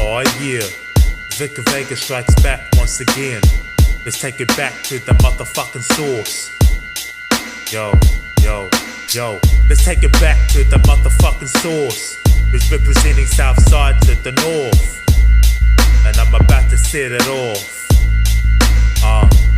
Oh yeah, Vic Vega strikes back once again. Let's take it back to the motherfucking source. Yo, let's take it back to the motherfucking source. Who's representing Southside to the north. And I'm about to set it off.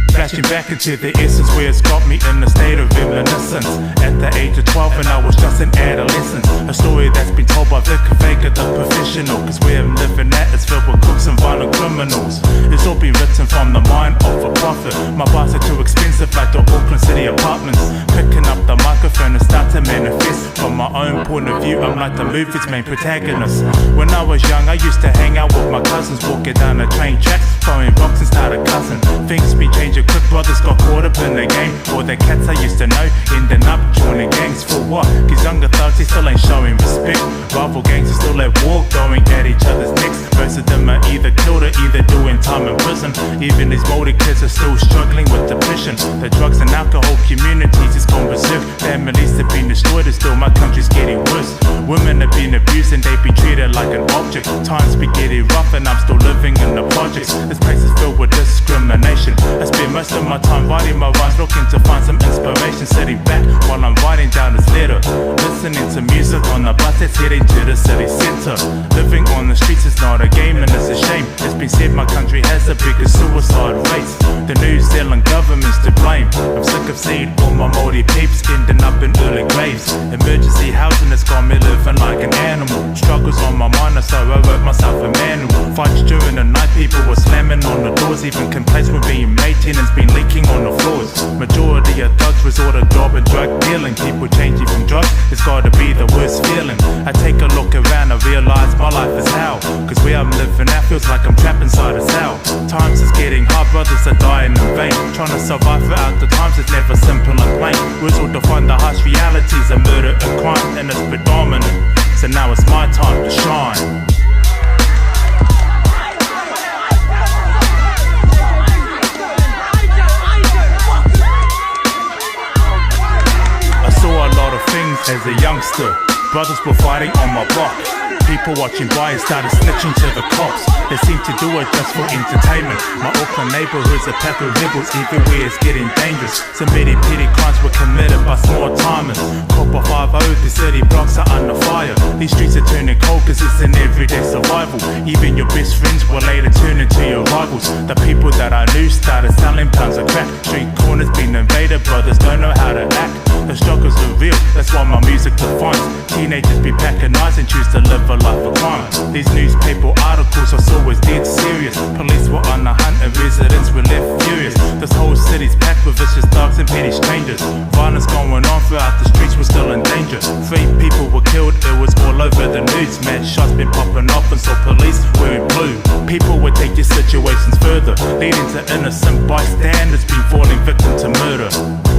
Flashing back into the essence where it's got me in a state of reminiscence. At the age of 12 and I was just an adolescent. A story that's been told by Vic Vega, the professional. Cause where I'm living at is filled with crooks and violent criminals. It's all been written from the mind of a prophet. My bars are too expensive like the Auckland City apartments. Picking up the microphone and start to manifest. From my own point of view, I'm like the movie's main protagonist. When I was young, I used to hang out with my cousins, walking down the train tracks, throwing rocks and started cussing. Things be changing quick, brothers got caught up in the game. All the cats I used to know ending up joining gangs. For what? Cause younger thugs, they still ain't showing respect. Rival gangs are still at war, going at each other's necks. Most of them are either killed or either doing time in prison. Even these molded kids are still struggling with depression. The drugs and alcohol communities is gone berserk. Families have been destroyed and still my country's getting worse. Women have been abused and they be treated like an object. Times be getting rough and I'm still living in the projects. This place is filled with discrimination. I spend most of my time writing my rhymes, looking to find some inspiration. Sitting back while I'm writing down this letter, listening to music on the bus that's heading to the city centre. Living on the streets is not a game and it's a shame. It's been said my country has the biggest suicide rates. The New Zealand government's to blame. I'm sick of seeing all my Māori peeps ending up in early graves. Emergency housing has got me living like an animal. Struggles on my mind, so I wrote myself a manual. Fights during the night, people were slamming on the doors. Even complaints were being made, tenants been leaking on the floors. Majority of thugs resort to job and drug dealing. People changing from drugs, it's gotta be the worst feeling. I take a look around, I realize my life is hell. Cause where I'm living at feels like I'm trapped inside a cell. Times is getting hard, brothers are dying in vain. Trying to survive throughout the times is never simple and plain. Words will define the harsh realities of murder and crime, and it's predominant. So now it's my time to shine. As a youngster, brothers were fighting on my block. People watching by and started snitching to the cops. They seem to do it just for entertainment. My Auckland neighbourhood's a pack of rebels, everywhere it's getting dangerous. So many petty crimes were committed by small timers. Copper 5-0, the city blocks are under fire. These streets are turning cold cause it's an everyday survival. Even your best friends will later turn into your rivals. The people that I knew started selling pounds of crack. Street corners been invaded, brothers don't know how to act. The struggles are real, that's why my music defines. Teenagers be packing knives and choose to live a life of crime. These newspaper articles I saw was dead serious. Police were on the hunt and residents were left furious. This whole city's packed with vicious thugs and petty strangers. Violence going on throughout the streets, we're still in danger. 3 people were killed, it was all over the news. Mad shots been popping off and so police wearing blue. People would take your situations further, leading to innocent bystanders being falling victim to murder.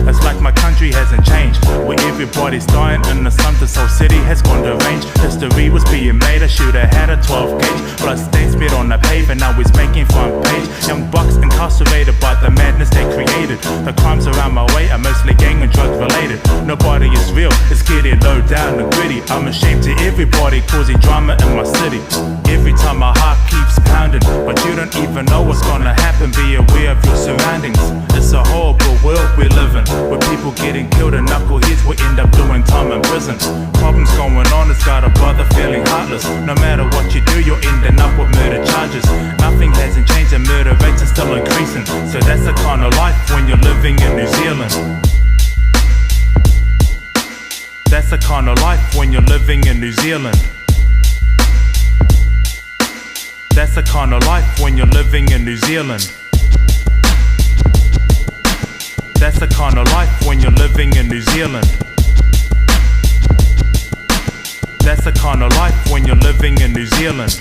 It's like my country hasn't changed, where everybody's dying in the sun. This whole city has gone deranged. History was being made, I shoulda had a 12 gauge. Blood stains smeared on the pavement, now it's making front page. Young bucks incarcerated by the madness they created. The crimes around my way are mostly gang and drug related. Nobody is real, it's getting low down and gritty. I'm ashamed to everybody causing drama in my city. Every time my heart keeps pounding, but you don't even know what's gonna happen. Be aware of your surroundings. It's a horrible world we live in, where people getting killed and knuckleheads will end up doing time in prison. Problems going on, it's got a brother feeling heartless. No matter what you do, you're ending up with murder charges. Nothing hasn't changed and murder rates are still increasing. So that's the kind of life when you're living in New Zealand. That's the kind of life when you're living in New Zealand. That's the kind of life when you're living in New Zealand. That's the kind of life when you're living in New Zealand. That's the kind of life when you're living in New Zealand.